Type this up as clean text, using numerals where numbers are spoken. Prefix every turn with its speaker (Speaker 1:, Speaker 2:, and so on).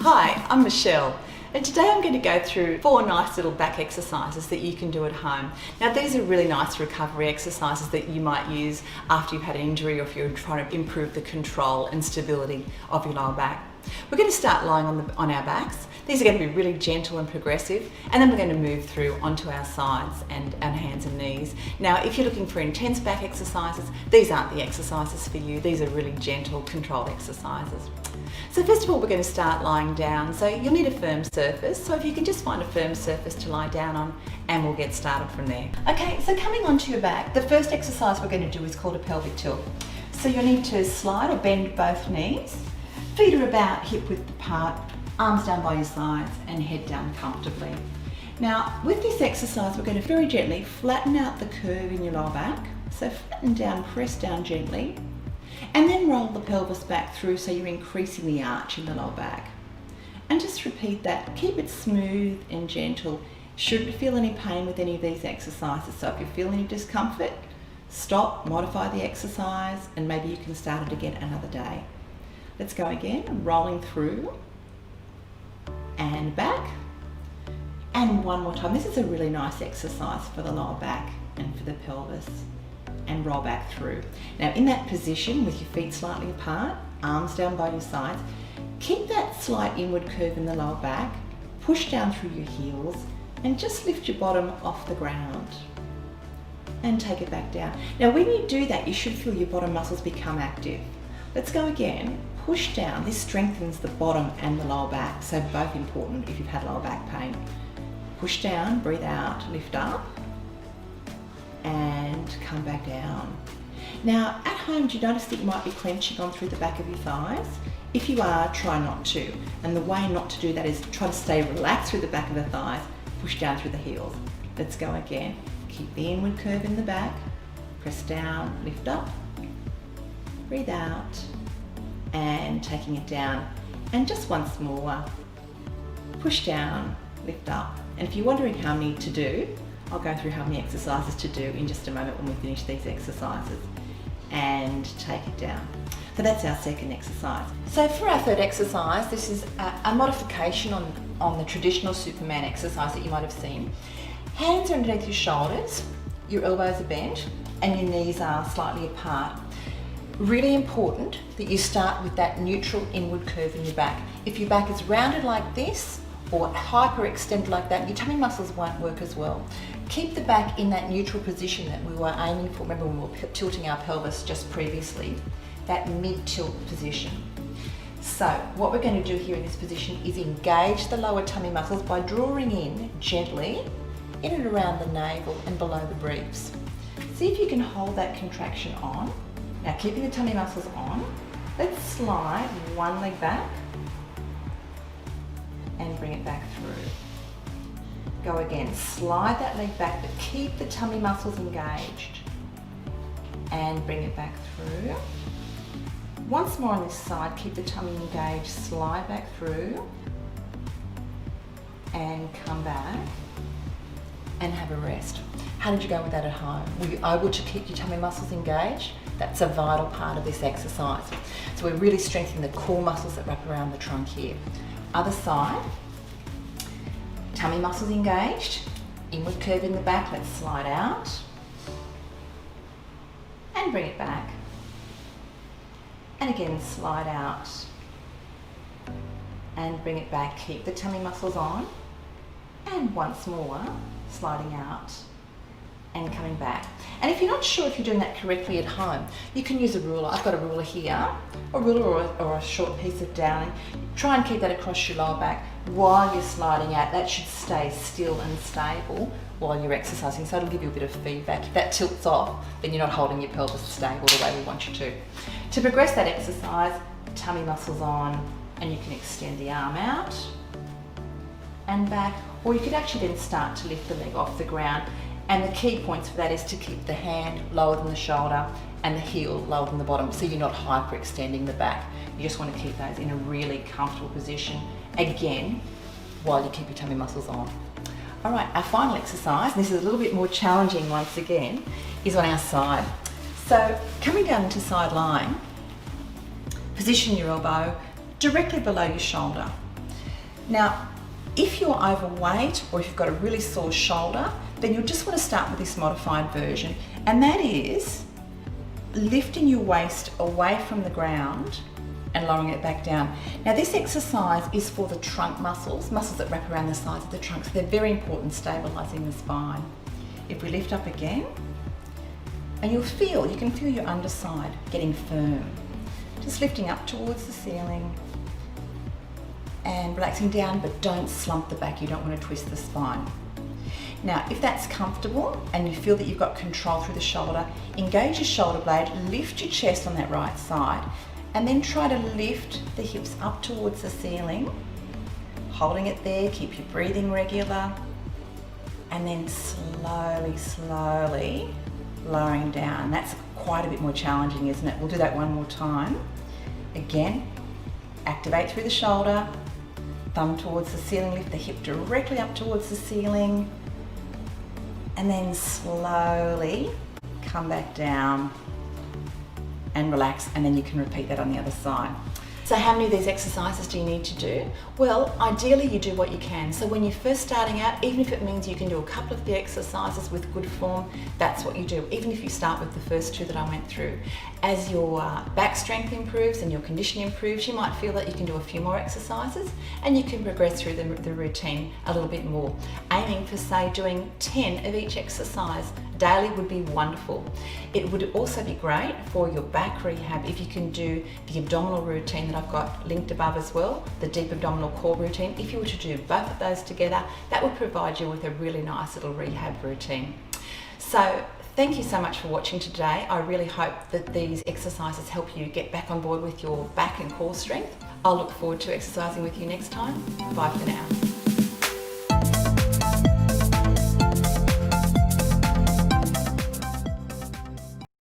Speaker 1: Hi, I'm Michelle, and today I'm going to go through 4 nice little back exercises that you can do at home. Now these are really nice recovery exercises that you might use after you've had an injury or if you're trying to improve the control and stability of your lower back. We're going to start lying on our backs. These are going to be really gentle and progressive, and then we're going to move through onto our sides and our hands and knees. Now if you're looking for intense back exercises, these aren't the exercises for you. These are really gentle, controlled exercises. So first of all, we're going to start lying down. So you'll need a firm surface. So if you can just find a firm surface to lie down on, and we'll get started from there. Okay, so coming onto your back, the first exercise we're going to do is called a pelvic tilt. So you'll need to slide or bend both knees. Feet are about hip width apart, arms down by your sides, and head down comfortably. Now with this exercise, we're going to very gently flatten out the curve in your lower back. So flatten down, press down gently, and then roll the pelvis back through so you're increasing the arch in the lower back. And just repeat that. Keep it smooth and gentle. Shouldn't feel any pain with any of these exercises. So if you feel any discomfort, stop, modify the exercise, and maybe you can start it again another day. Let's go again. Rolling through and back. And one more time. This is a really nice exercise for the lower back and for the pelvis. And roll back through. Now in that position with your feet slightly apart, arms down by your sides, keep that slight inward curve in the lower back, push down through your heels, and just lift your bottom off the ground and take it back down. Now when you do that, you should feel your bottom muscles become active. Let's go again. Push down. This strengthens the bottom and the lower back, so both important if you've had lower back pain. Push down, breathe out, lift up, and come back down. Now at home, do you notice that you might be clenching on through the back of your thighs? If you are, try not to. And the way not to do that is try to stay relaxed through the back of the thighs, push down through the heels. Let's go again. Keep the inward curve in the back, press down, lift up, breathe out, and taking it down. And just once more, push down, lift up. And if you're wondering how many to do, I'll go through how many exercises to do in just a moment when we finish these exercises. And take it down. So that's our second exercise. So for our third exercise, this is a modification on the traditional Superman exercise that you might have seen. Hands are underneath your shoulders, your elbows are bent, and your knees are slightly apart. Really important that you start with that neutral inward curve in your back. If your back is rounded like this, or hyperextended like that, your tummy muscles won't work as well. Keep the back in that neutral position that we were aiming for. Remember when we were tilting our pelvis just previously, that mid-tilt position. So what we're going to do here in this position is engage the lower tummy muscles by drawing in gently in and around the navel and below the briefs. See if you can hold that contraction on. Now keeping the tummy muscles on, let's slide one leg back and bring it back through. Go again, slide that leg back, but keep the tummy muscles engaged. And bring it back through. Once more on this side, keep the tummy engaged, slide back through. And come back and have a rest. How did you go with that at home? Were you able to keep your tummy muscles engaged? That's a vital part of this exercise. So we're really strengthening the core muscles that wrap around the trunk here. Other side, tummy muscles engaged, inward curve in the back, let's slide out and bring it back. And again, slide out and bring it back. Keep the tummy muscles on, and once more, sliding out and coming back. And if you're not sure if you're doing that correctly at home, you can use a ruler. I've got a ruler here, a ruler or a short piece of downing. Try and keep that across your lower back while you're sliding out. That should stay still and stable while you're exercising, so it'll give you a bit of feedback. If that tilts off, then you're not holding your pelvis stable the way we want you to. To progress that exercise, tummy muscles on, and you can extend the arm out and back, or you could actually then start to lift the leg off the ground. And the key points for that is to keep the hand lower than the shoulder and the heel lower than the bottom, so you're not hyperextending the back. You just want to keep those in a really comfortable position, again, while you keep your tummy muscles on. All right, our final exercise, and this is a little bit more challenging once again, is on our side. So coming down into side lying, position your elbow directly below your shoulder. Now, if you're overweight or if you've got a really sore shoulder, then you'll just want to start with this modified version, and that is lifting your waist away from the ground and lowering it back down. Now, this exercise is for the trunk muscles that wrap around the sides of the trunk, so they're very important, stabilising the spine. If we lift up again, and you can feel your underside getting firm. Just lifting up towards the ceiling and relaxing down, but don't slump the back. You don't want to twist the spine. Now, if that's comfortable and you feel that you've got control through the shoulder, engage your shoulder blade, lift your chest on that right side, and then try to lift the hips up towards the ceiling, holding it there, keep your breathing regular, and then slowly lowering down. That's quite a bit more challenging, isn't it? We'll do that one more time. Again, activate through the shoulder, thumb towards the ceiling, lift the hip directly up towards the ceiling, and then slowly come back down and relax, and then you can repeat that on the other side. So how many of these exercises do you need to do? Well, ideally you do what you can. So when you're first starting out, even if it means you can do a couple of the exercises with good form, that's what you do, even if you start with the first two that I went through. As your back strength improves and your condition improves, you might feel that you can do a few more exercises and you can progress through the routine a little bit more. Aiming for, say, doing 10 of each exercise daily would be wonderful. It would also be great for your back rehab if you can do the abdominal routine that I've got linked above as well, the deep abdominal core routine. If you were to do both of those together, that would provide you with a really nice little rehab routine. So thank you so much for watching today. I really hope that these exercises help you get back on board with your back and core strength. I'll look forward to exercising with you next time. Bye for now.